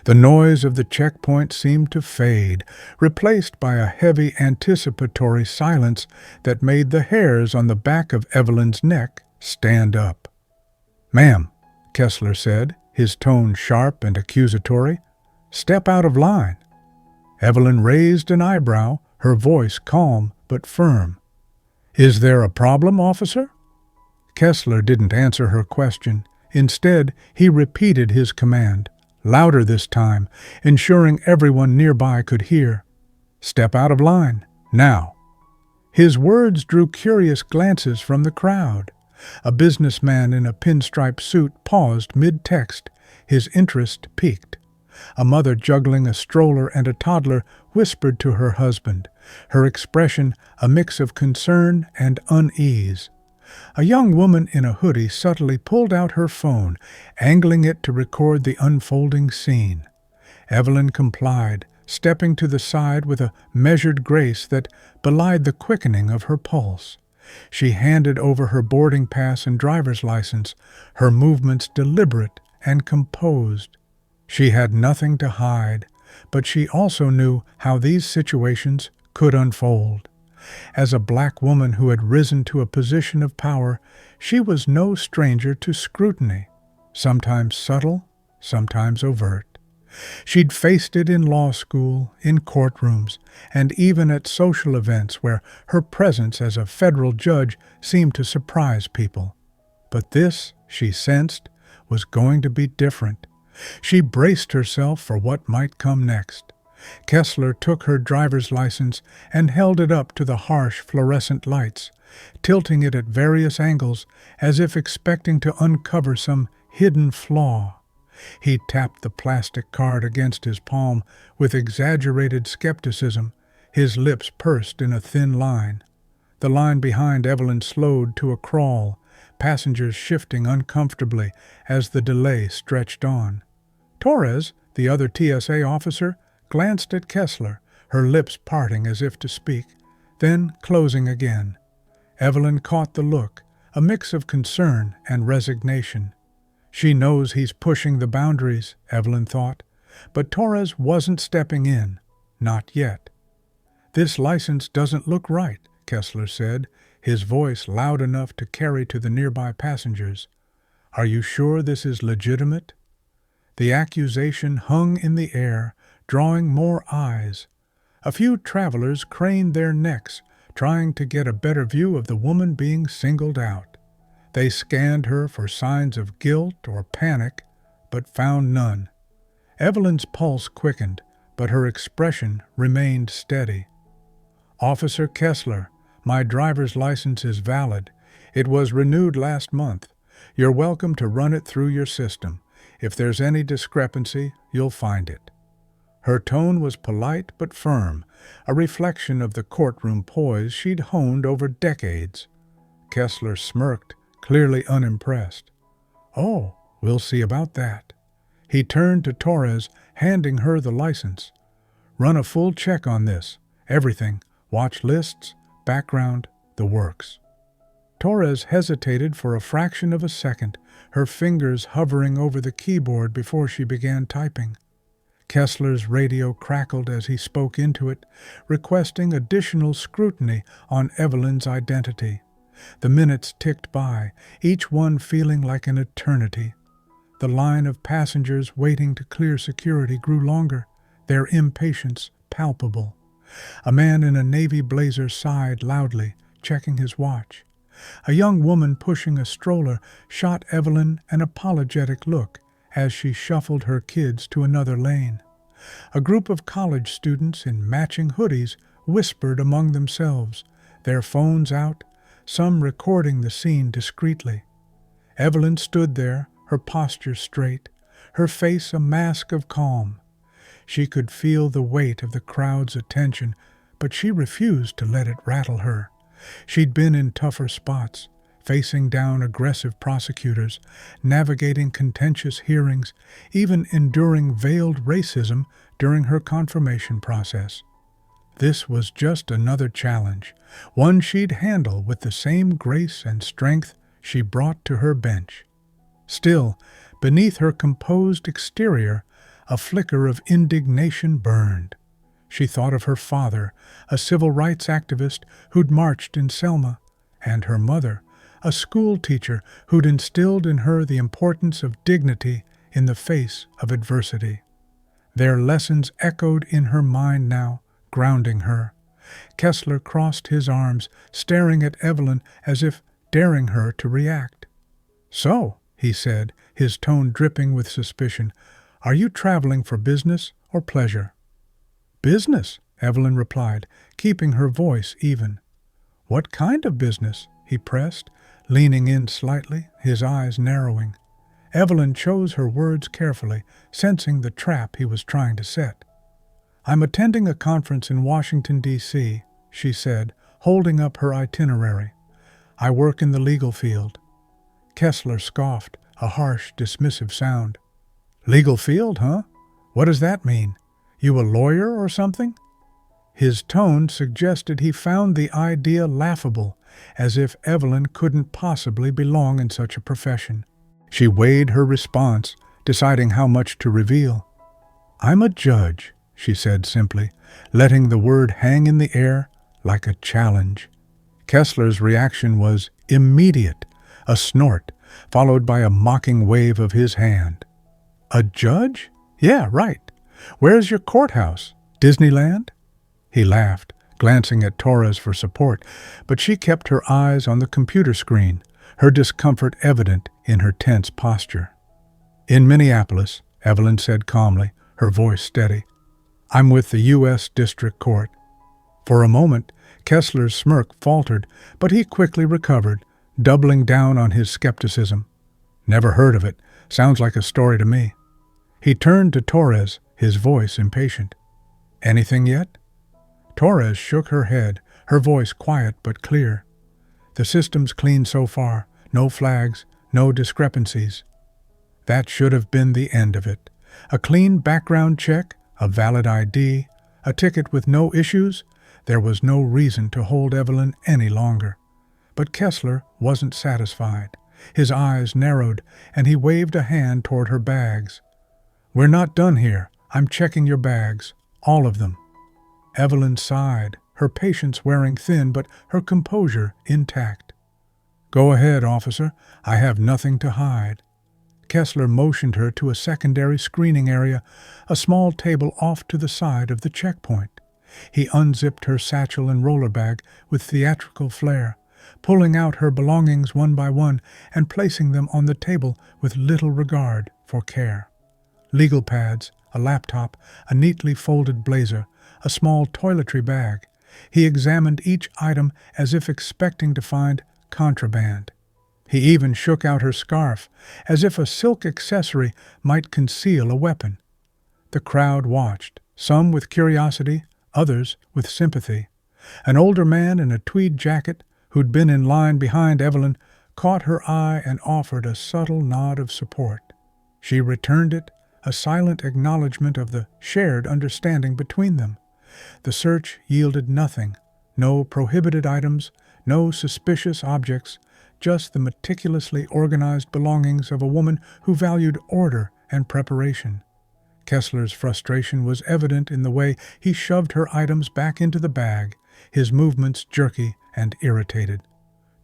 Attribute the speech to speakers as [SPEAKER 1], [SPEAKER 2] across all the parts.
[SPEAKER 1] The noise of the checkpoint seemed to fade, replaced by a heavy anticipatory silence that made the hairs on the back of Evelyn's neck stand up. "Ma'am," Kessler said, his tone sharp and accusatory, "step out of line." Evelyn raised an eyebrow, her voice calm but firm. "Is there a problem, officer?" Kessler didn't answer her question. Instead, he repeated his command, louder this time, ensuring everyone nearby could hear. "Step out of line, now." His words drew curious glances from the crowd. A businessman in a pinstripe suit paused mid-text, his interest piqued. A mother juggling a stroller and a toddler whispered to her husband, her expression a mix of concern and unease. A young woman in a hoodie subtly pulled out her phone, angling it to record the unfolding scene. Evelyn complied, stepping to the side with a measured grace that belied the quickening of her pulse. She handed over her boarding pass and driver's license, her movements deliberate and composed. She had nothing to hide, but she also knew how these situations could unfold. As a black woman who had risen to a position of power, she was no stranger to scrutiny, sometimes subtle, sometimes overt. She'd faced it in law school, in courtrooms, and even at social events where her presence as a federal judge seemed to surprise people. But this, she sensed, was going to be different. She braced herself for what might come next. Kessler took her driver's license and held it up to the harsh fluorescent lights, tilting it at various angles as if expecting to uncover some hidden flaw. He tapped the plastic card against his palm with exaggerated skepticism, his lips pursed in a thin line. The line behind Evelyn slowed to a crawl, passengers shifting uncomfortably as the delay stretched on. Torres, the other TSA officer, glanced at Kessler, her lips parting as if to speak, then closing again. Evelyn caught the look, a mix of concern and resignation. She knows he's pushing the boundaries, Evelyn thought, but Torres wasn't stepping in, not yet. "This license doesn't look right," Kessler said, his voice loud enough to carry to the nearby passengers. "Are you sure this is legitimate?" The accusation hung in the air, drawing more eyes. A few travelers craned their necks, trying to get a better view of the woman being singled out. They scanned her for signs of guilt or panic, but found none. Evelyn's pulse quickened, but her expression remained steady. "Officer Kessler, my driver's license is valid. It was renewed last month. You're welcome to run it through your system. If there's any discrepancy, you'll find it." Her tone was polite but firm, a reflection of the courtroom poise she'd honed over decades. Kessler smirked, clearly unimpressed. "Oh, we'll see about that." He turned to Torres, handing her the license. "Run a full check on this. Everything. Watch lists, background, the works." Torres hesitated for a fraction of a second, her fingers hovering over the keyboard before she began typing. Kessler's radio crackled as he spoke into it, requesting additional scrutiny on Evelyn's identity. The minutes ticked by, each one feeling like an eternity. The line of passengers waiting to clear security grew longer, their impatience palpable. A man in a navy blazer sighed loudly, checking his watch. A young woman pushing a stroller shot Evelyn an apologetic look as she shuffled her kids to another lane. A group of college students in matching hoodies whispered among themselves, their phones out, some recording the scene discreetly. Evelyn stood there, her posture straight, her face a mask of calm. She could feel the weight of the crowd's attention, but she refused to let it rattle her. She'd been in tougher spots, facing down aggressive prosecutors, navigating contentious hearings, even enduring veiled racism during her confirmation process. This was just another challenge, one she'd handle with the same grace and strength she brought to her bench. Still, beneath her composed exterior, A flicker of indignation burned. She thought of her father, a civil rights activist who'd marched in Selma, and her mother, a school teacher who'd instilled in her the importance of dignity in the face of adversity. Their lessons echoed in her mind now, grounding her. Kessler crossed his arms, staring at Evelyn as if daring her to react. "So," he said, his tone dripping with suspicion, "are you traveling for business or pleasure?" "Business," Evelyn replied, keeping her voice even. "What kind of business?" he pressed, leaning in slightly, his eyes narrowing. Evelyn chose her words carefully, sensing the trap he was trying to set. "I'm attending a conference in Washington, D.C., she said, holding up her itinerary. "I work in the legal field." Kessler scoffed, a harsh, dismissive sound. "Legal field, huh? What does that mean? You a lawyer or something?" His tone suggested he found the idea laughable, as if Evelyn couldn't possibly belong in such a profession. She weighed her response, deciding how much to reveal. "I'm a judge," she said simply, letting the word hang in the air like a challenge. Kessler's reaction was immediate, a snort, followed by a mocking wave of his hand. "A judge? Yeah, right. Where's your courthouse? Disneyland?" He laughed, glancing at Torres for support, but she kept her eyes on the computer screen, her discomfort evident in her tense posture. "In Minneapolis," Evelyn said calmly, her voice steady. "I'm with the U.S. District Court." For a moment, Kessler's smirk faltered, but he quickly recovered, doubling down on his skepticism. "Never heard of it. Sounds like a story to me." He turned to Torres, his voice impatient. "Anything yet?" Torres shook her head, her voice quiet but clear. "The system's clean so far. No flags, no discrepancies." That should have been the end of it. A clean background check, a valid ID, a ticket with no issues. There was no reason to hold Evelyn any longer. But Kessler wasn't satisfied. His eyes narrowed, and he waved a hand toward her bags. "We're not done here. I'm checking your bags. All of them." Evelyn sighed, her patience wearing thin but her composure intact. "Go ahead, officer. I have nothing to hide." Kessler motioned her to a secondary screening area, a small table off to the side of the checkpoint. He unzipped her satchel and roller bag with theatrical flair, pulling out her belongings one by one and placing them on the table with little regard for care. Legal pads, a laptop, a neatly folded blazer, a small toiletry bag. He examined each item as if expecting to find contraband. He even shook out her scarf, as if a silk accessory might conceal a weapon. The crowd watched, some with curiosity, others with sympathy. An older man in a tweed jacket, who'd been in line behind Evelyn, caught her eye and offered a subtle nod of support. She returned it, a silent acknowledgment of the shared understanding between them. The search yielded nothing, no prohibited items, no suspicious objects, just the meticulously organized belongings of a woman who valued order and preparation. Kessler's frustration was evident in the way he shoved her items back into the bag, his movements jerky and irritated.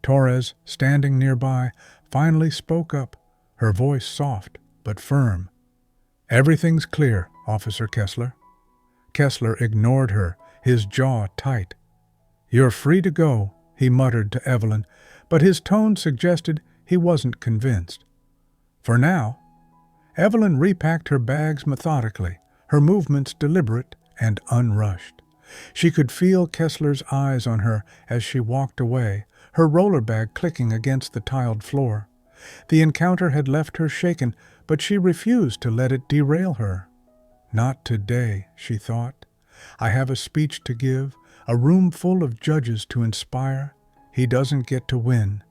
[SPEAKER 1] Torres, standing nearby, finally spoke up, her voice soft but firm. "Everything's clear, Officer Kessler." Kessler ignored her, his jaw tight. "You're free to go," he muttered to Evelyn, but his tone suggested he wasn't convinced. For now. Evelyn repacked her bags methodically, her movements deliberate and unrushed. She could feel Kessler's eyes on her as she walked away, her roller bag clicking against the tiled floor. The encounter had left her shaken, but she refused to let it derail her. "Not today," she thought. "I have a speech to give, a room full of judges to inspire. He doesn't get to win."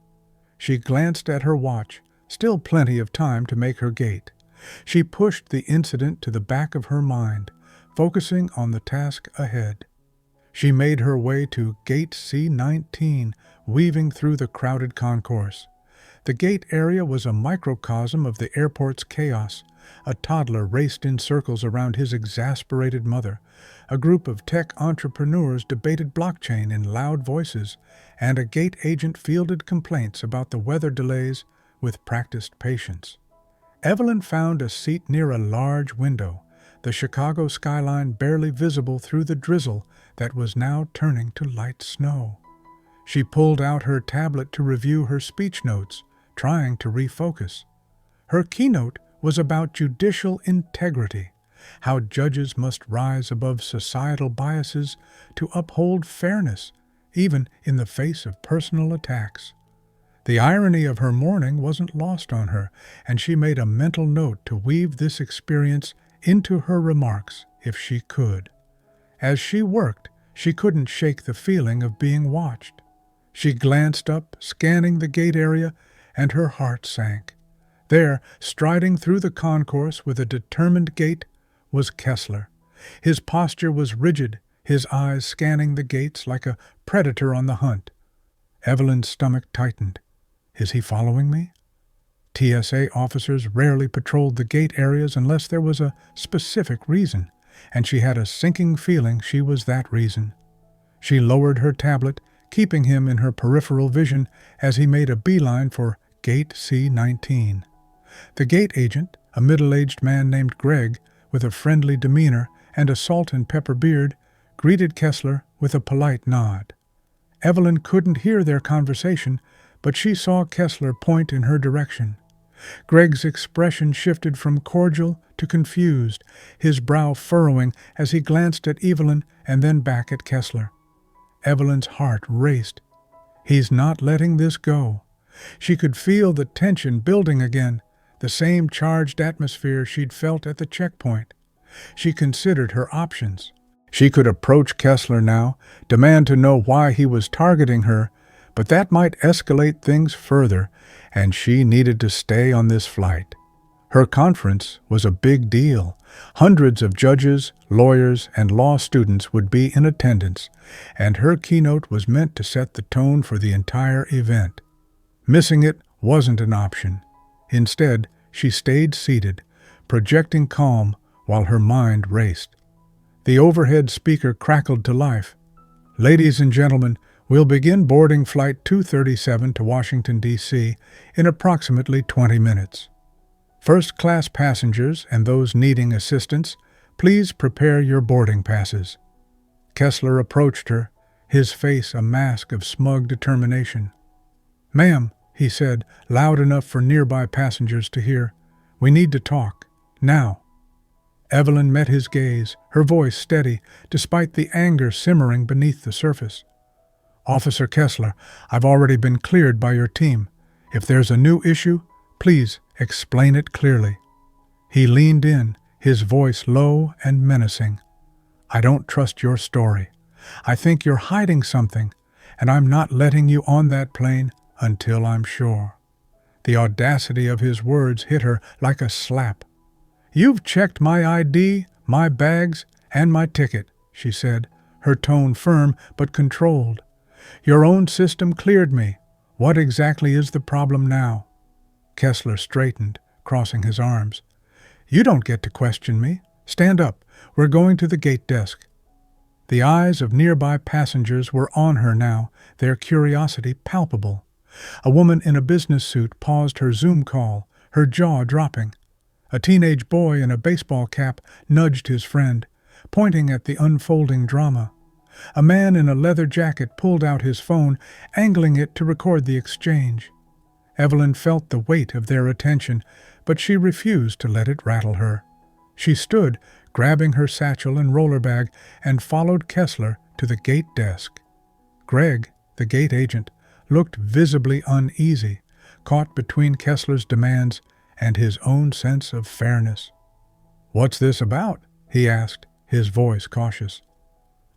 [SPEAKER 1] She glanced at her watch, still plenty of time to make her gate. She pushed the incident to the back of her mind, focusing on the task ahead. She made her way to Gate C19, weaving through the crowded concourse. The gate area was a microcosm of the airport's chaos, A toddler raced in circles around his exasperated mother. A group of tech entrepreneurs debated blockchain in loud voices, and a gate agent fielded complaints about the weather delays with practiced patience. Evelyn found a seat near a large window, the Chicago skyline barely visible through the drizzle that was now turning to light snow. She pulled out her tablet to review her speech notes, trying to refocus. Her keynote was about judicial integrity, how judges must rise above societal biases to uphold fairness, even in the face of personal attacks. The irony of her morning wasn't lost on her, and she made a mental note to weave this experience into her remarks if she could. As she worked, she couldn't shake the feeling of being watched. She glanced up, scanning the gate area, and her heart sank. There, striding through the concourse with a determined gait, was Kessler. His posture was rigid, his eyes scanning the gates like a predator on the hunt. Evelyn's stomach tightened. Is he following me? TSA officers rarely patrolled the gate areas unless there was a specific reason, and she had a sinking feeling she was that reason. She lowered her tablet, keeping him in her peripheral vision as he made a beeline for Gate C-19. The gate agent, a middle-aged man named Greg, with a friendly demeanor and a salt-and-pepper beard, greeted Kessler with a polite nod. Evelyn couldn't hear their conversation, but she saw Kessler point in her direction. Greg's expression shifted from cordial to confused, his brow furrowing as he glanced at Evelyn and then back at Kessler. Evelyn's heart raced. He's not letting this go. She could feel the tension building again, the same charged atmosphere she'd felt at the checkpoint. She considered her options. She could approach Kessler now, demand to know why he was targeting her, but that might escalate things further, and she needed to stay on this flight. Her conference was a big deal. Hundreds of judges, lawyers, and law students would be in attendance, and her keynote was meant to set the tone for the entire event. Missing it wasn't an option. Instead, she stayed seated, projecting calm while her mind raced. The overhead speaker crackled to life. Ladies and gentlemen, we'll begin boarding Flight 237 to Washington, D.C. in approximately 20 minutes. First-class passengers and those needing assistance, please prepare your boarding passes. Kessler approached her, his face a mask of smug determination. "Ma'am," he said, loud enough for nearby passengers to hear, "we need to talk. Now." Evelyn met his gaze, her voice steady, despite the anger simmering beneath the surface. "Officer Kessler, I've already been cleared by your team. If there's a new issue, please explain it clearly." He leaned in, his voice low and menacing. "I don't trust your story. I think you're hiding something, and I'm not letting you on that plane until I'm sure." The audacity of his words hit her like a slap. "You've checked my ID, my bags, and my ticket," she said, her tone firm but controlled. "Your own system cleared me. What exactly is the problem now?" Kessler straightened, crossing his arms. "You don't get to question me. Stand up. We're going to the gate desk." The eyes of nearby passengers were on her now, their curiosity palpable. A woman in a business suit paused her Zoom call, her jaw dropping. A teenage boy in a baseball cap nudged his friend, pointing at the unfolding drama. A man in a leather jacket pulled out his phone, angling it to record the exchange. Evelyn felt the weight of their attention, but she refused to let it rattle her. She stood, grabbing her satchel and roller bag, and followed Kessler to the gate desk. Greg, the gate agent, looked visibly uneasy, caught between Kessler's demands and his own sense of fairness. "What's this about?" he asked, his voice cautious.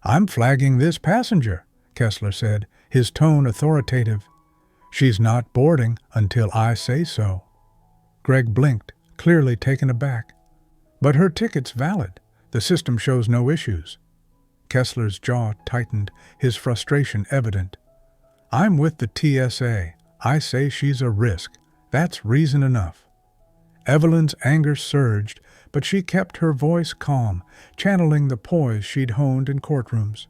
[SPEAKER 1] "I'm flagging this passenger," Kessler said, his tone authoritative. "She's not boarding until I say so." Greg blinked, clearly taken aback. "But her ticket's valid. The system shows no issues." Kessler's jaw tightened, his frustration evident. "I'm with the TSA. I say she's a risk. That's reason enough." Evelyn's anger surged, but she kept her voice calm, channeling the poise she'd honed in courtrooms.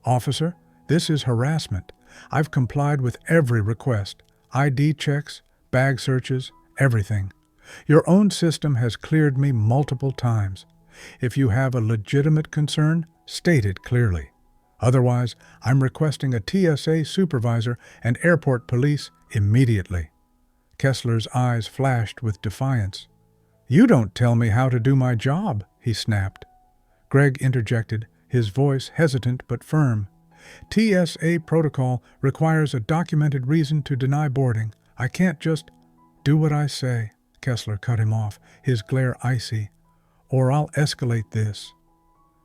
[SPEAKER 1] "Officer, this is harassment. I've complied with every request. ID checks, bag searches, everything. Your own system has cleared me multiple times. If you have a legitimate concern, state it clearly. Otherwise, I'm requesting a TSA supervisor and airport police immediately." Kessler's eyes flashed with defiance. "You don't tell me how to do my job," he snapped. Greg interjected, his voice hesitant but firm. "TSA protocol requires a documented reason to deny boarding. I can't just—" "Do what I say," Kessler cut him off, his glare icy. "Or I'll escalate this."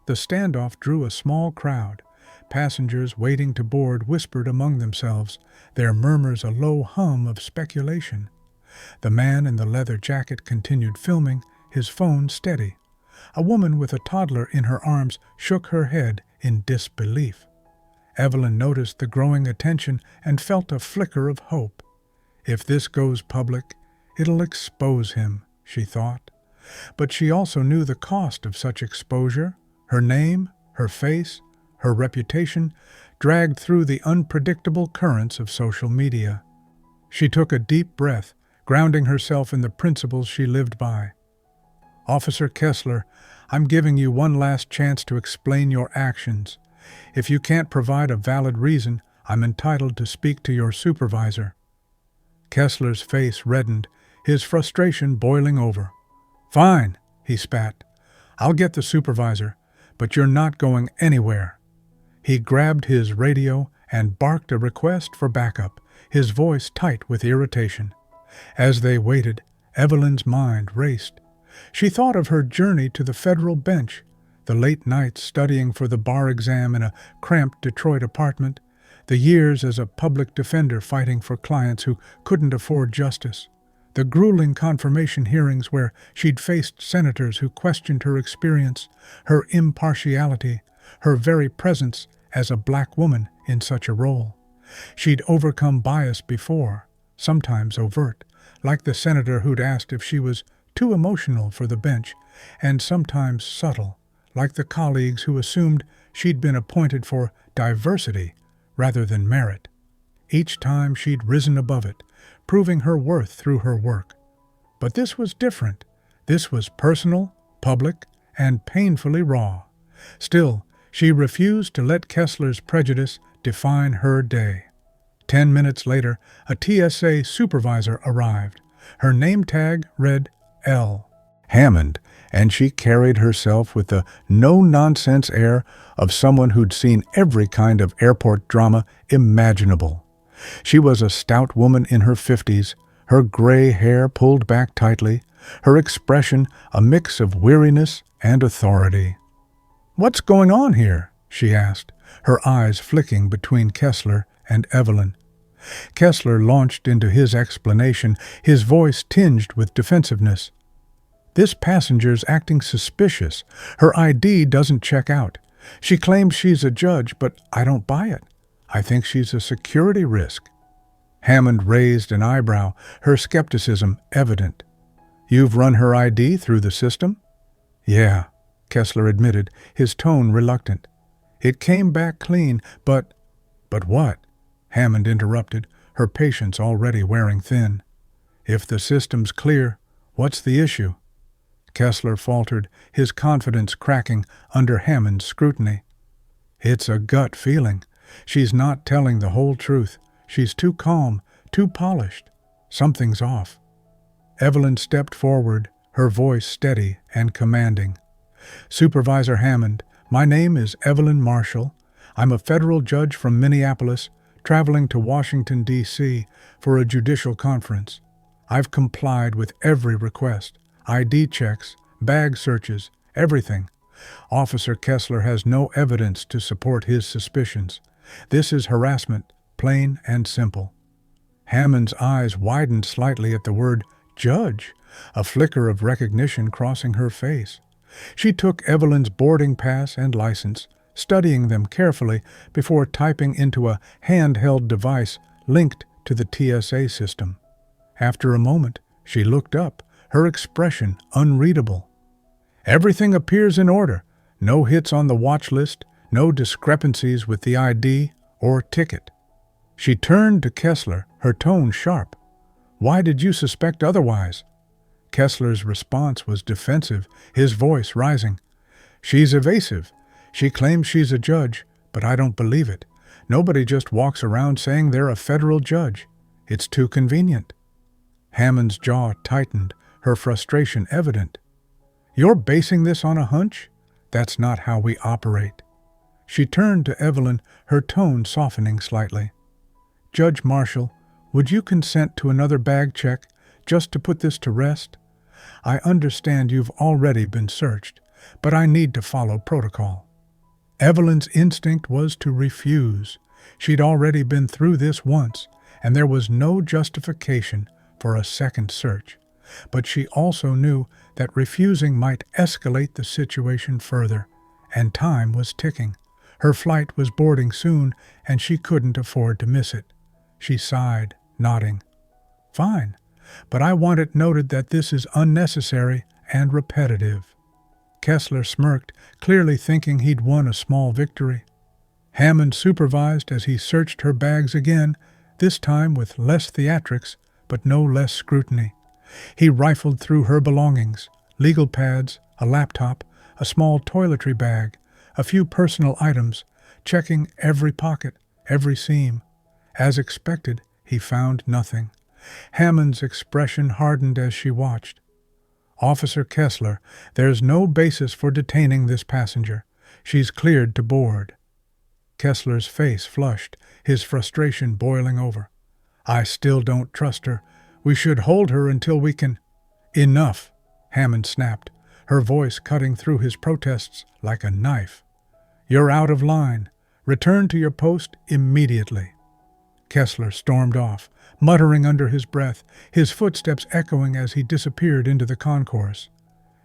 [SPEAKER 1] The standoff drew a small crowd. Passengers waiting to board whispered among themselves, their murmurs a low hum of speculation. The man in the leather jacket continued filming, his phone steady. A woman with a toddler in her arms shook her head in disbelief. Evelyn noticed the growing attention and felt a flicker of hope. If this goes public, it'll expose him, she thought. But she also knew the cost of such exposure, her name, her face, her reputation, dragged through the unpredictable currents of social media. She took a deep breath, grounding herself in the principles she lived by. "Officer Kessler, I'm giving you one last chance to explain your actions. If you can't provide a valid reason, I'm entitled to speak to your supervisor." Kessler's face reddened, his frustration boiling over. "Fine," he spat. "I'll get the supervisor, but you're not going anywhere." He grabbed his radio and barked a request for backup, his voice tight with irritation. As they waited, Evelyn's mind raced. She thought of her journey to the federal bench, the late nights studying for the bar exam in a cramped Detroit apartment, the years as a public defender fighting for clients who couldn't afford justice, the grueling confirmation hearings where she'd faced senators who questioned her experience, her impartiality, her very presence as a black woman in such a role. She'd overcome bias before, sometimes overt, like the senator who'd asked if she was too emotional for the bench, and sometimes subtle, like the colleagues who assumed she'd been appointed for diversity rather than merit. Each time she'd risen above it, proving her worth through her work. But this was different. This was personal, public, and painfully raw. Still, she refused to let Kessler's prejudice define her day. 10 minutes later, a TSA supervisor arrived. Her name tag read L. Hammond, and she carried herself with the no-nonsense air of someone who'd seen every kind of airport drama imaginable. She was a stout woman in her 50s, her gray hair pulled back tightly, her expression a mix of weariness and authority. "What's going on here?" she asked, her eyes flicking between Kessler and Evelyn. Kessler launched into his explanation, his voice tinged with defensiveness. "This passenger's acting suspicious. Her ID doesn't check out. She claims she's a judge, but I don't buy it. I think she's a security risk." Hammond raised an eyebrow, her skepticism evident. "You've run her ID through the system?" "Yeah," Kessler admitted, his tone reluctant. "It came back clean, but—" "But what?" Hammond interrupted, her patience already wearing thin. "If the system's clear, what's the issue?" Kessler faltered, his confidence cracking under Hammond's scrutiny. "It's a gut feeling. She's not telling the whole truth. She's too calm, too polished. Something's off." Evelyn stepped forward, her voice steady and commanding. "Supervisor Hammond, my name is Evelyn Marshall. I'm a federal judge from Minneapolis, traveling to Washington, D.C. for a judicial conference. I've complied with every request, ID checks, bag searches, everything. Officer Kessler has no evidence to support his suspicions. This is harassment, plain and simple." Hammond's eyes widened slightly at the word judge, a flicker of recognition crossing her face. She took Evelyn's boarding pass and license, studying them carefully before typing into a handheld device linked to the TSA system. After a moment, she looked up, her expression unreadable. "Everything appears in order. No hits on the watch list, no discrepancies with the ID or ticket." She turned to Kessler, her tone sharp. "Why did you suspect otherwise?" Kessler's response was defensive, his voice rising. "She's evasive. She claims she's a judge, but I don't believe it. Nobody just walks around saying they're a federal judge. It's too convenient." Hammond's jaw tightened, her frustration evident. "You're basing this on a hunch? That's not how we operate." She turned to Evelyn, her tone softening slightly. "Judge Marshall, would you consent to another bag check just to put this to rest? I understand you've already been searched, but I need to follow protocol." Evelyn's instinct was to refuse. She'd already been through this once, and there was no justification for a second search. But she also knew that refusing might escalate the situation further, and time was ticking. Her flight was boarding soon, and she couldn't afford to miss it. She sighed, nodding. "Fine, but I want it noted that this is unnecessary and repetitive." Kessler smirked, clearly thinking he'd won a small victory. Hammond supervised as he searched her bags again, this time with less theatrics, but no less scrutiny. He rifled through her belongings, legal pads, a laptop, a small toiletry bag, a few personal items, checking every pocket, every seam. As expected, he found nothing. Hammond's expression hardened as she watched. "Officer Kessler, there's no basis for detaining this passenger. She's cleared to board." Kessler's face flushed, his frustration boiling over. "I still don't trust her. We should hold her until we can—" "Enough," Hammond snapped, her voice cutting through his protests like a knife. "You're out of line. Return to your post immediately." Kessler stormed off, muttering under his breath, his footsteps echoing as he disappeared into the concourse.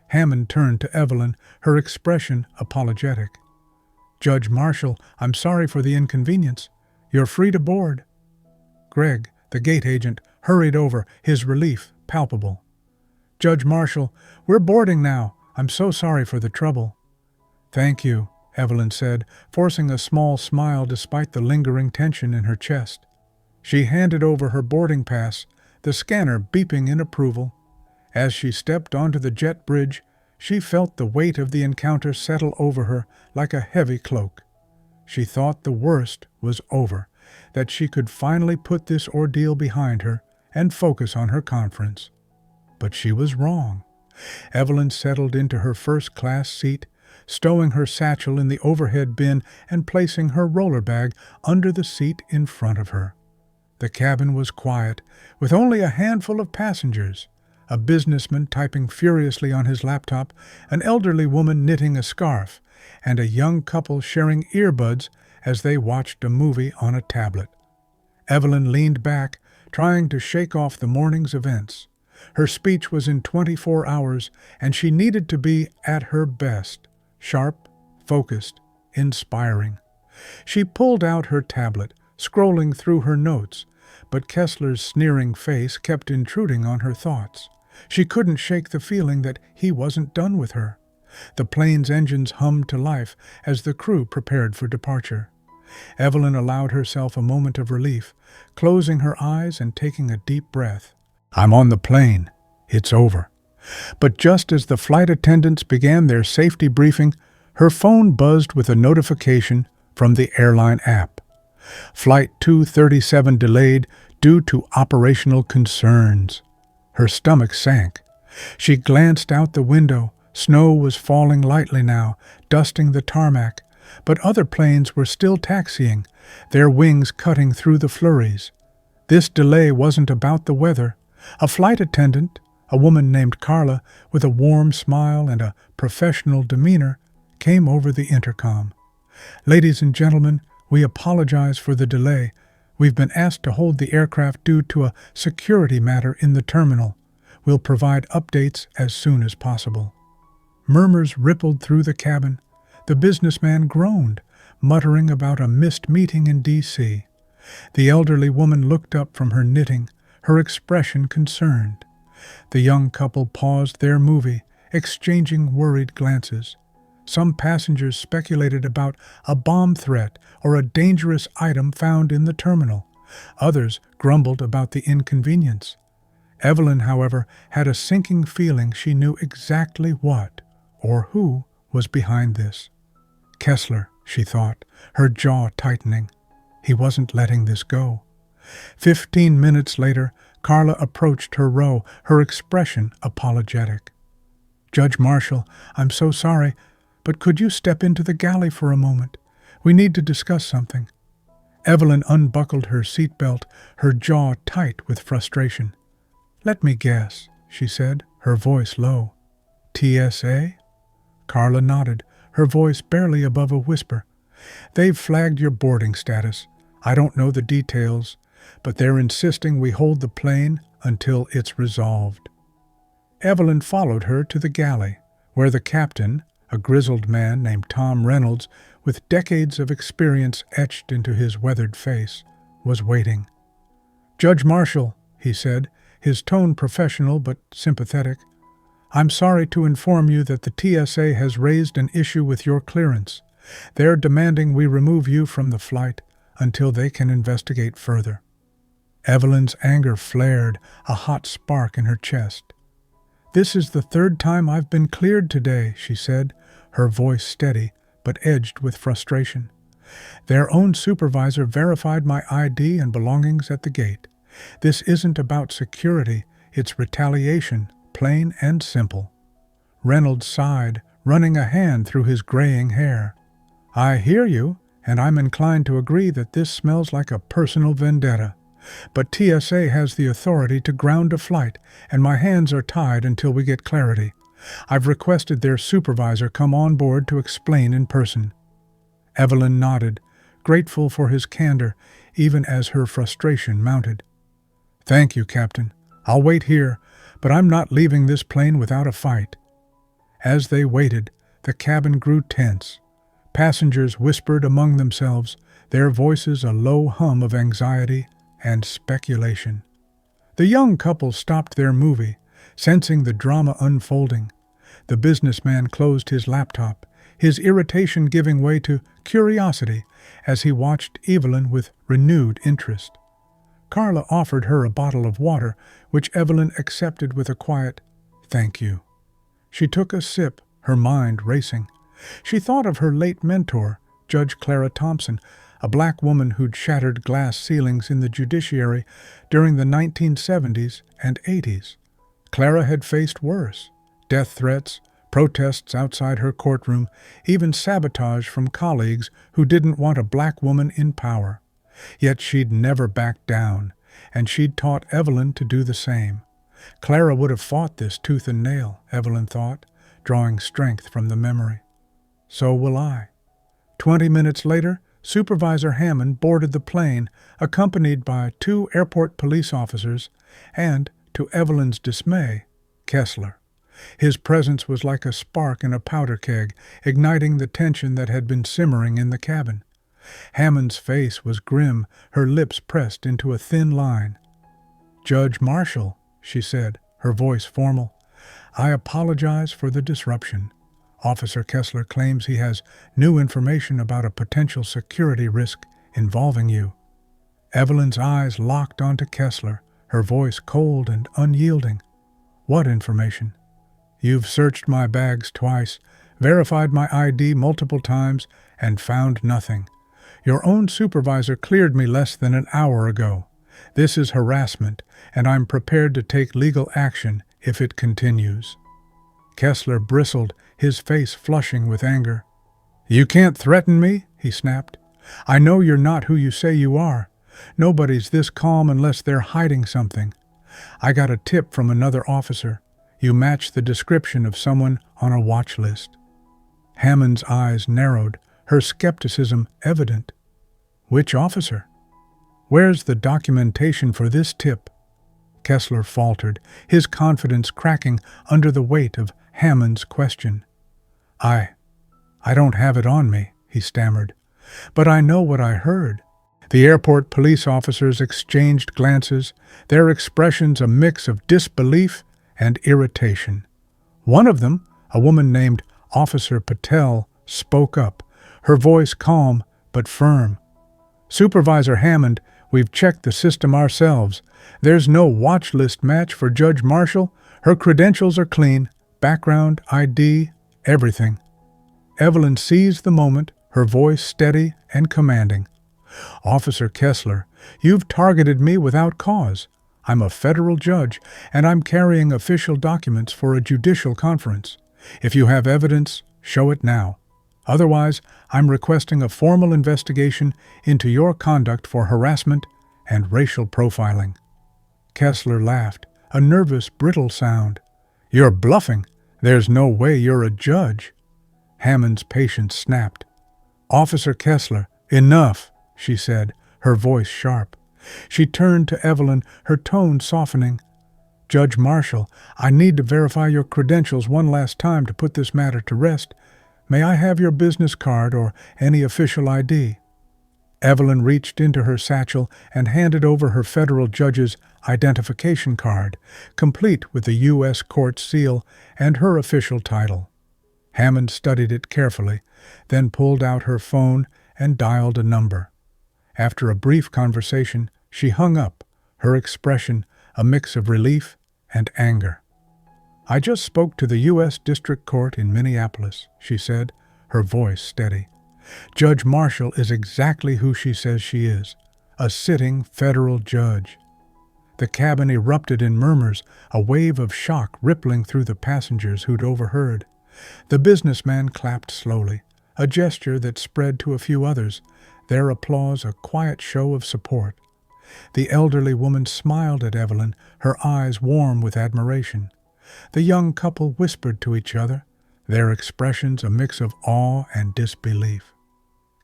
[SPEAKER 1] Hammond turned to Evelyn, her expression apologetic. "Judge Marshall, I'm sorry for the inconvenience. You're free to board." Greg, the gate agent, hurried over, his relief palpable. "Judge Marshall, we're boarding now. I'm so sorry for the trouble." "Thank you," Evelyn said, forcing a small smile despite the lingering tension in her chest. She handed over her boarding pass, the scanner beeping in approval. As she stepped onto the jet bridge, she felt the weight of the encounter settle over her like a heavy cloak. She thought the worst was over, that she could finally put this ordeal behind her and focus on her conference. But she was wrong. Evelyn settled into her first-class seat, stowing her satchel in the overhead bin and placing her roller bag under the seat in front of her. The cabin was quiet, with only a handful of passengers, a businessman typing furiously on his laptop, an elderly woman knitting a scarf, and a young couple sharing earbuds as they watched a movie on a tablet. Evelyn leaned back, trying to shake off the morning's events. Her speech was in 24 hours, and she needed to be at her best, sharp, focused, inspiring. She pulled out her tablet, scrolling through her notes, but Kessler's sneering face kept intruding on her thoughts. She couldn't shake the feeling that he wasn't done with her. The plane's engines hummed to life as the crew prepared for departure. Evelyn allowed herself a moment of relief, closing her eyes and taking a deep breath. "I'm on the plane. It's over." But just as the flight attendants began their safety briefing, her phone buzzed with a notification from the airline app. Flight 237 delayed due to operational concerns. Her stomach sank. She glanced out the window. Snow was falling lightly now, dusting the tarmac, but other planes were still taxiing, their wings cutting through the flurries. This delay wasn't about the weather. A flight attendant, a woman named Carla, with a warm smile and a professional demeanor, came over the intercom. "Ladies and gentlemen, we apologize for the delay. We've been asked to hold the aircraft due to a security matter in the terminal. We'll provide updates as soon as possible." Murmurs rippled through the cabin. The businessman groaned, muttering about a missed meeting in D.C. The elderly woman looked up from her knitting, her expression concerned. The young couple paused their movie, exchanging worried glances. Some passengers speculated about a bomb threat or a dangerous item found in the terminal. Others grumbled about the inconvenience. Evelyn, however, had a sinking feeling she knew exactly what or who was behind this. Kessler, she thought, her jaw tightening. He wasn't letting this go. 15 minutes later, Carla approached her row, her expression apologetic. "Judge Marshall, I'm so sorry, but could you step into the galley for a moment? We need to discuss something." Evelyn unbuckled her seatbelt, her jaw tight with frustration. "Let me guess," she said, her voice low. "TSA?" Carla nodded, her voice barely above a whisper. "They've flagged your boarding status. I don't know the details, but they're insisting we hold the plane until it's resolved." Evelyn followed her to the galley, where the captain, a grizzled man named Tom Reynolds, with decades of experience etched into his weathered face, was waiting. "Judge Marshall," he said, his tone professional but sympathetic, "I'm sorry to inform you that the TSA has raised an issue with your clearance. They're demanding we remove you from the flight until they can investigate further." Evelyn's anger flared, a hot spark in her chest. "This is the third time I've been cleared today," she said, her voice steady but edged with frustration. "Their own supervisor verified my ID and belongings at the gate. This isn't about security, it's retaliation, plain and simple." Reynolds sighed, running a hand through his graying hair. "I hear you, and I'm inclined to agree that this smells like a personal vendetta. But TSA has the authority to ground a flight, and my hands are tied until we get clarity. I've requested their supervisor come on board to explain in person." Evelyn nodded, grateful for his candor, even as her frustration mounted. "Thank you, Captain. I'll wait here, but I'm not leaving this plane without a fight." As they waited, the cabin grew tense. Passengers whispered among themselves, their voices a low hum of anxiety and speculation. The young couple stopped their movie, sensing the drama unfolding. The businessman closed his laptop, his irritation giving way to curiosity as he watched Evelyn with renewed interest. Carla offered her a bottle of water, which Evelyn accepted with a quiet, "Thank you." She took a sip, her mind racing. She thought of her late mentor, Judge Clara Thompson, a black woman who'd shattered glass ceilings in the judiciary during the 1970s and 80s. Clara had faced worse: death threats, protests outside her courtroom, even sabotage from colleagues who didn't want a black woman in power. Yet she'd never backed down, and she'd taught Evelyn to do the same. Clara would have fought this tooth and nail, Evelyn thought, drawing strength from the memory. So will I. 20 minutes later, Supervisor Hammond boarded the plane, accompanied by 2 airport police officers and, to Evelyn's dismay, Kessler. His presence was like a spark in a powder keg, igniting the tension that had been simmering in the cabin. Hammond's face was grim, her lips pressed into a thin line. "Judge Marshall," she said, her voice formal, "I apologize for the disruption. Officer Kessler claims he has new information about a potential security risk involving you." Evelyn's eyes locked onto Kessler, her voice cold and unyielding. "What information?" "You've searched my bags twice, verified my ID multiple times, and found nothing. Your own supervisor cleared me less than an hour ago. This is harassment, and I'm prepared to take legal action if it continues." Kessler bristled, his face flushing with anger. "You can't threaten me," he snapped. "I know you're not who you say you are. Nobody's this calm unless they're hiding something. I got a tip from another officer. You match the description of someone on a watch list." Hammond's eyes narrowed, her skepticism evident. "Which officer? Where's the documentation for this tip?" Kessler faltered, his confidence cracking under the weight of Hammond's question. I don't have it on me," he stammered. "But I know what I heard." The airport police officers exchanged glances, their expressions a mix of disbelief and irritation. One of them, a woman named Officer Patel, spoke up, her voice calm but firm. "Supervisor Hammond, we've checked the system ourselves. There's no watch list match for Judge Marshall. Her credentials are clean, background, ID, everything." Evelyn seized the moment, her voice steady and commanding. "Officer Kessler, you've targeted me without cause. I'm a federal judge, and I'm carrying official documents for a judicial conference. If you have evidence, show it now. Otherwise, I'm requesting a formal investigation into your conduct for harassment and racial profiling." Kessler laughed, a nervous, brittle sound. "You're bluffing. There's no way you're a judge." Hammond's patience snapped. "Officer Kessler, enough," she said, her voice sharp. She turned to Evelyn, her tone softening. "Judge Marshall, I need to verify your credentials one last time to put this matter to rest. May I have your business card or any official ID?" Evelyn reached into her satchel and handed over her federal judge's identification card, complete with the U.S. court seal and her official title. Hammond studied it carefully, then pulled out her phone and dialed a number. After a brief conversation, she hung up, her expression a mix of relief and anger. "I just spoke to the U.S. District Court in Minneapolis," she said, her voice steady. "Judge Marshall is exactly who she says she is, a sitting federal judge." The cabin erupted in murmurs, a wave of shock rippling through the passengers who'd overheard. The businessman clapped slowly, a gesture that spread to a few others, their applause a quiet show of support. The elderly woman smiled at Evelyn, her eyes warm with admiration. The young couple whispered to each other, their expressions a mix of awe and disbelief.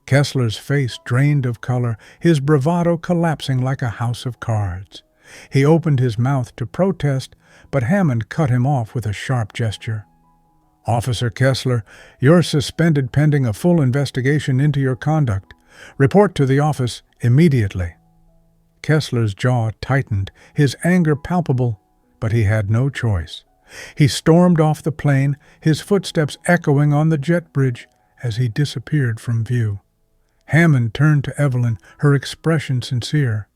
[SPEAKER 1] Kessler's face drained of color, his bravado collapsing like a house of cards. He opened his mouth to protest, but Hammond cut him off with a sharp gesture. "Officer Kessler, you're suspended pending a full investigation into your conduct. Report to the office immediately." Kessler's jaw tightened, his anger palpable, but he had no choice. He stormed off the plane, his footsteps echoing on the jet bridge as he disappeared from view. Hammond turned to Evelyn, her expression sincere.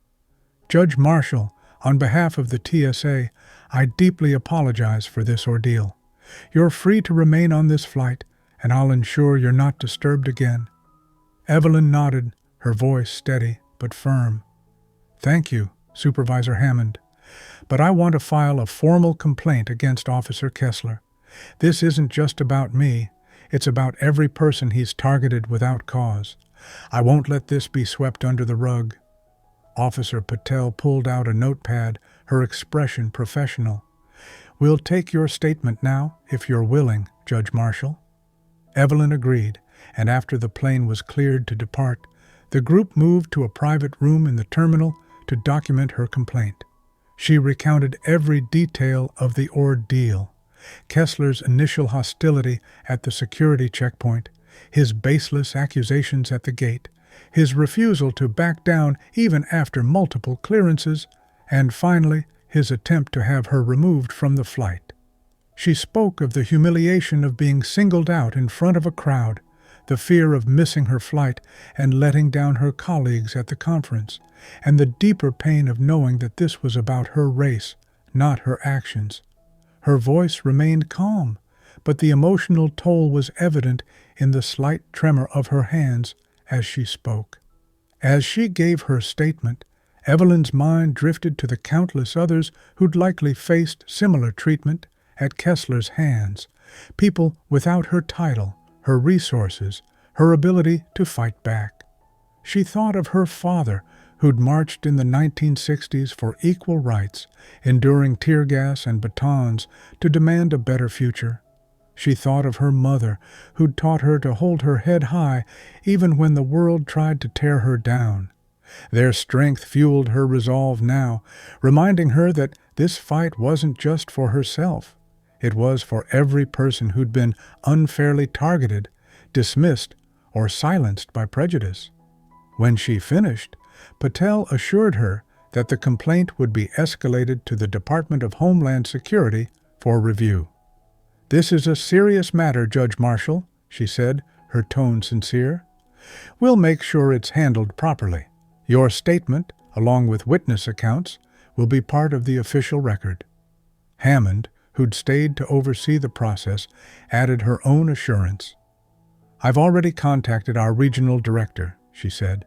[SPEAKER 1] "Judge Marshall, on behalf of the TSA, I deeply apologize for this ordeal. You're free to remain on this flight, and I'll ensure you're not disturbed again." Evelyn nodded, her voice steady but firm. "Thank you, Supervisor Hammond. But I want to file a formal complaint against Officer Kessler. This isn't just about me. It's about every person he's targeted without cause. I won't let this be swept under the rug." Officer Patel pulled out a notepad, her expression professional. "We'll take your statement now, if you're willing, Judge Marshall." Evelyn agreed, and after the plane was cleared to depart, the group moved to a private room in the terminal to document her complaint. She recounted every detail of the ordeal: Kessler's initial hostility at the security checkpoint, his baseless accusations at the gate, his refusal to back down even after multiple clearances, and finally, his attempt to have her removed from the flight. She spoke of the humiliation of being singled out in front of a crowd, the fear of missing her flight and letting down her colleagues at the conference, and the deeper pain of knowing that this was about her race, not her actions. Her voice remained calm, but the emotional toll was evident in the slight tremor of her hands as she spoke. As she gave her statement, Evelyn's mind drifted to the countless others who'd likely faced similar treatment at Kessler's hands, people without her title, her resources, her ability to fight back. She thought of her father, who'd marched in the 1960s for equal rights, enduring tear gas and batons to demand a better future. She thought of her mother, who'd taught her to hold her head high even when the world tried to tear her down. Their strength fueled her resolve now, reminding her that this fight wasn't just for herself. It was for every person who'd been unfairly targeted, dismissed, or silenced by prejudice. When she finished, Patel assured her that the complaint would be escalated to the Department of Homeland Security for review. "This is a serious matter, Judge Marshall," she said, her tone sincere. "We'll make sure it's handled properly. Your statement, along with witness accounts, will be part of the official record." Hammond, who'd stayed to oversee the process, added her own assurance. "I've already contacted our regional director," she said.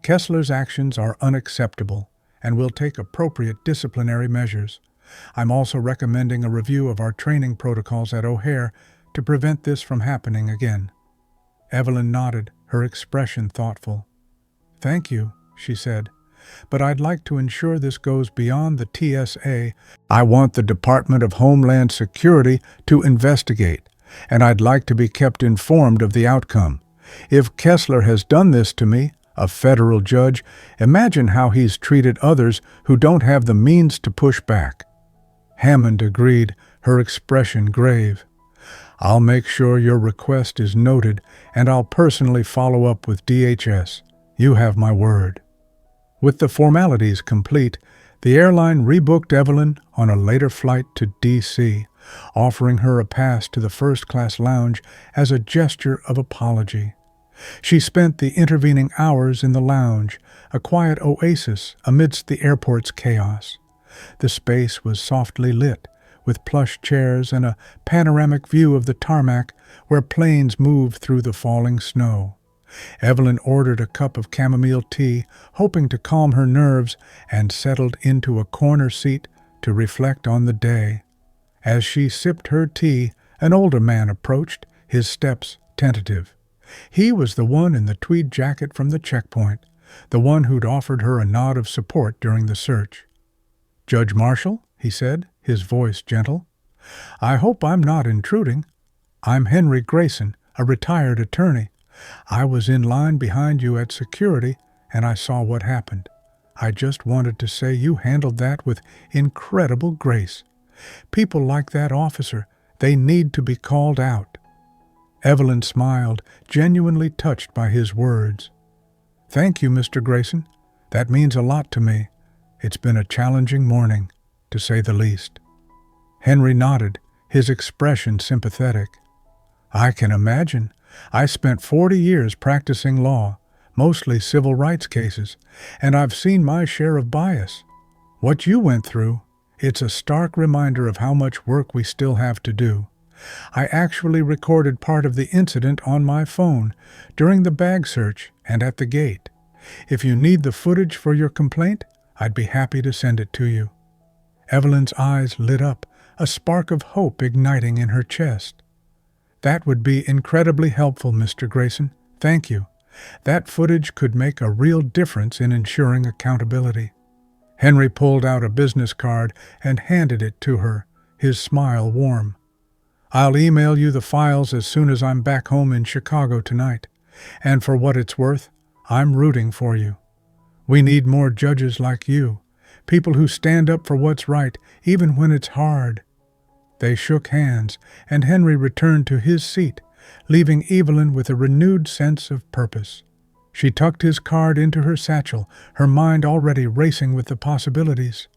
[SPEAKER 1] "Kessler's actions are unacceptable, and we'll take appropriate disciplinary measures. I'm also recommending a review of our training protocols at O'Hare to prevent this from happening again." Evelyn nodded, her expression thoughtful. "Thank you," she said, "but I'd like to ensure this goes beyond the TSA. I want the Department of Homeland Security to investigate, and I'd like to be kept informed of the outcome. If Kessler has done this to me, a federal judge, imagine how he's treated others who don't have the means to push back." Hammond agreed, her expression grave. "I'll make sure your request is noted, and I'll personally follow up with DHS. You have my word." With the formalities complete, the airline rebooked Evelyn on a later flight to D.C., offering her a pass to the first-class lounge as a gesture of apology. She spent the intervening hours in the lounge, a quiet oasis amidst the airport's chaos. The space was softly lit, with plush chairs and a panoramic view of the tarmac where planes moved through the falling snow. Evelyn ordered a cup of chamomile tea, hoping to calm her nerves, and settled into a corner seat to reflect on the day. As she sipped her tea, an older man approached, his steps tentative. He was the one in the tweed jacket from the checkpoint, the one who'd offered her a nod of support during the search. "Judge Marshall," he said, his voice gentle. "I hope I'm not intruding. I'm Henry Grayson, a retired attorney. I was in line behind you at security, and I saw what happened. I just wanted to say you handled that with incredible grace. People like that officer, they need to be called out." Evelyn smiled, genuinely touched by his words. "Thank you, Mr. Grayson. That means a lot to me. It's been a challenging morning, to say the least." Henry nodded, his expression sympathetic. "I can imagine. I spent 40 years practicing law, mostly civil rights cases, and I've seen my share of bias. What you went through, it's a stark reminder of how much work we still have to do. I actually recorded part of the incident on my phone during the bag search and at the gate. If you need the footage for your complaint, I'd be happy to send it to you." Evelyn's eyes lit up, a spark of hope igniting in her chest. "That would be incredibly helpful, Mr. Grayson. Thank you. That footage could make a real difference in ensuring accountability." Henry pulled out a business card and handed it to her, his smile warm. "I'll email you the files as soon as I'm back home in Chicago tonight, and for what it's worth, I'm rooting for you. We need more judges like you, people who stand up for what's right, even when it's hard." They shook hands, and Henry returned to his seat, leaving Evelyn with a renewed sense of purpose. She tucked his card into her satchel, her mind already racing with the possibilities.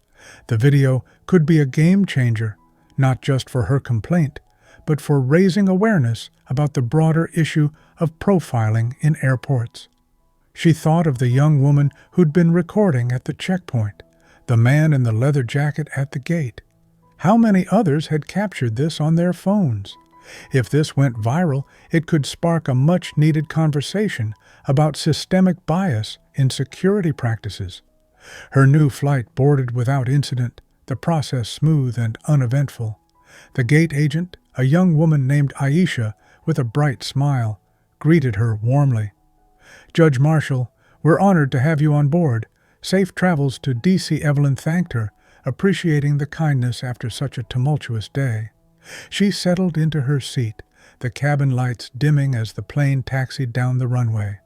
[SPEAKER 1] The video could be a game changer, not just for her complaint, but for raising awareness about the broader issue of profiling in airports. She thought of the young woman who'd been recording at the checkpoint, the man in the leather jacket at the gate. How many others had captured this on their phones? If this went viral, it could spark a much-needed conversation about systemic bias in security practices. Her new flight boarded without incident, the process smooth and uneventful. The gate agent, a young woman named Aisha with a bright smile, greeted her warmly. "Judge Marshall, we're honored to have you on board. Safe travels to D.C." Evelyn thanked her, appreciating the kindness after such a tumultuous day. She settled into her seat, the cabin lights dimming as the plane taxied down the runway.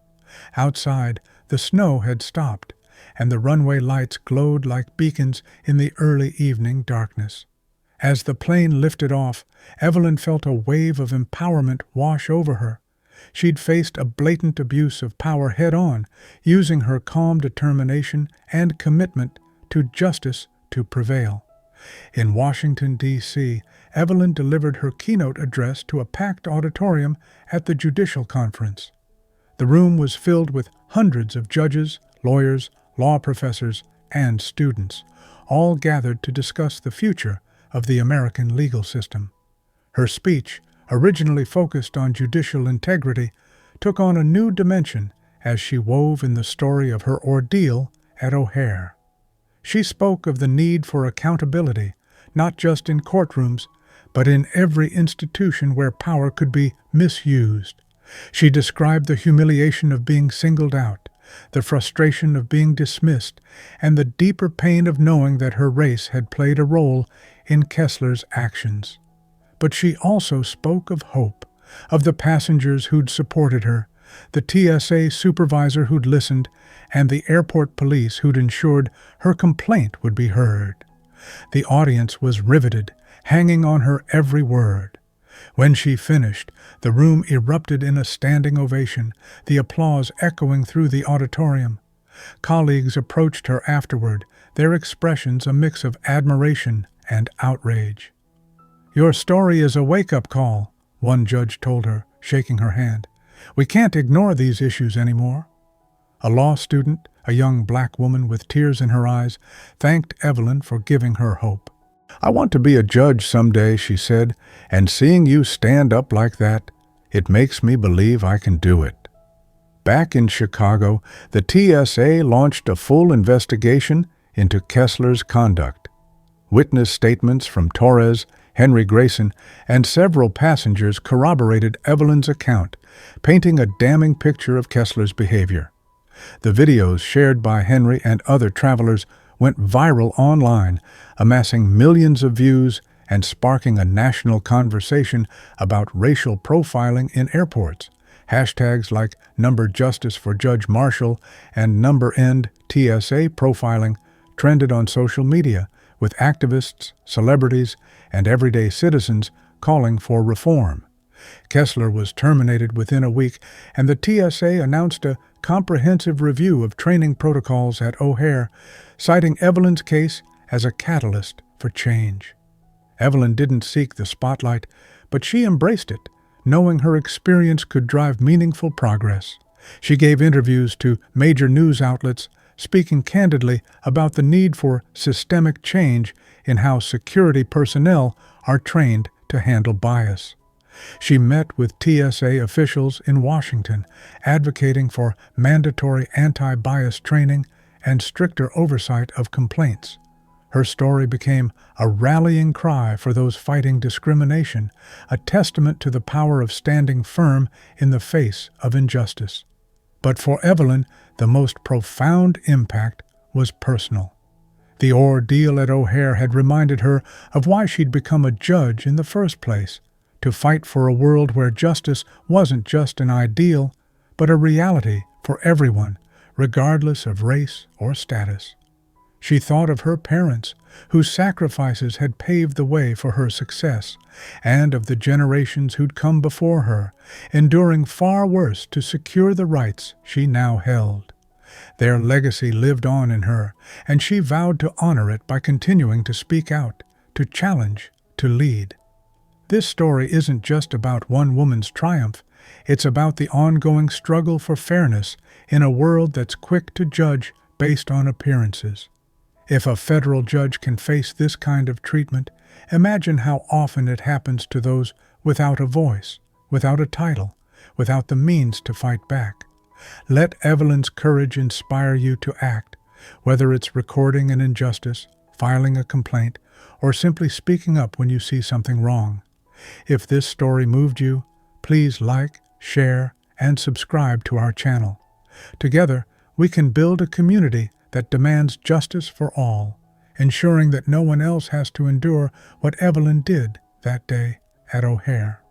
[SPEAKER 1] Outside, the snow had stopped, and the runway lights glowed like beacons in the early evening darkness. As the plane lifted off, Evelyn felt a wave of empowerment wash over her. She'd faced a blatant abuse of power head-on, using her calm determination and commitment to justice to prevail. In Washington, D.C., Evelyn delivered her keynote address to a packed auditorium at the Judicial Conference. The room was filled with hundreds of judges, lawyers, law professors, and students, all gathered to discuss the future of the American legal system. Her speech, originally focused on judicial integrity, took on a new dimension as she wove in the story of her ordeal at O'Hare. She spoke of the need for accountability, not just in courtrooms, but in every institution where power could be misused. She described the humiliation of being singled out, the frustration of being dismissed, and the deeper pain of knowing that her race had played a role in Kessler's actions. But she also spoke of hope, of the passengers who'd supported her, the TSA supervisor who'd listened, and the airport police who'd ensured her complaint would be heard. The audience was riveted, hanging on her every word. When she finished, the room erupted in a standing ovation, the applause echoing through the auditorium. Colleagues approached her afterward, their expressions a mix of admiration and outrage. "Your story is a wake-up call," one judge told her, shaking her hand. "We can't ignore these issues anymore." A law student, a young black woman with tears in her eyes, thanked Evelyn for giving her hope. "I want to be a judge someday," she said, "and seeing you stand up like that, it makes me believe I can do it." Back in Chicago, the TSA launched a full investigation into Kessler's conduct. Witness statements from Torres, Henry Grayson, and several passengers corroborated Evelyn's account, painting a damning picture of Kessler's behavior. The videos shared by Henry and other travelers went viral online, amassing millions of views and sparking a national conversation about racial profiling in airports. Hashtags like #Justice for Judge Marshall and #End TSA profiling trended on social media, with activists, celebrities, and everyday citizens calling for reform. Kessler was terminated within a week, and the TSA announced a comprehensive review of training protocols at O'Hare, citing Evelyn's case as a catalyst for change. Evelyn didn't seek the spotlight, but she embraced it, knowing her experience could drive meaningful progress. She gave interviews to major news outlets, speaking candidly about the need for systemic change in how security personnel are trained to handle bias. She met with TSA officials in Washington, advocating for mandatory anti-bias training and stricter oversight of complaints. Her story became a rallying cry for those fighting discrimination, a testament to the power of standing firm in the face of injustice. But for Evelyn, the most profound impact was personal. The ordeal at O'Hare had reminded her of why she'd become a judge in the first place, to fight for a world where justice wasn't just an ideal, but a reality for everyone, regardless of race or status. She thought of her parents, whose sacrifices had paved the way for her success, and of the generations who'd come before her, enduring far worse to secure the rights she now held. Their legacy lived on in her, and she vowed to honor it by continuing to speak out, to challenge, to lead. This story isn't just about one woman's triumph, it's about the ongoing struggle for fairness in a world that's quick to judge based on appearances. If a federal judge can face this kind of treatment, imagine how often it happens to those without a voice, without a title, without the means to fight back. Let Evelyn's courage inspire you to act, whether it's recording an injustice, filing a complaint, or simply speaking up when you see something wrong. If this story moved you, please like, share, and subscribe to our channel. Together, we can build a community that demands justice for all, ensuring that no one else has to endure what Evelyn did that day at O'Hare.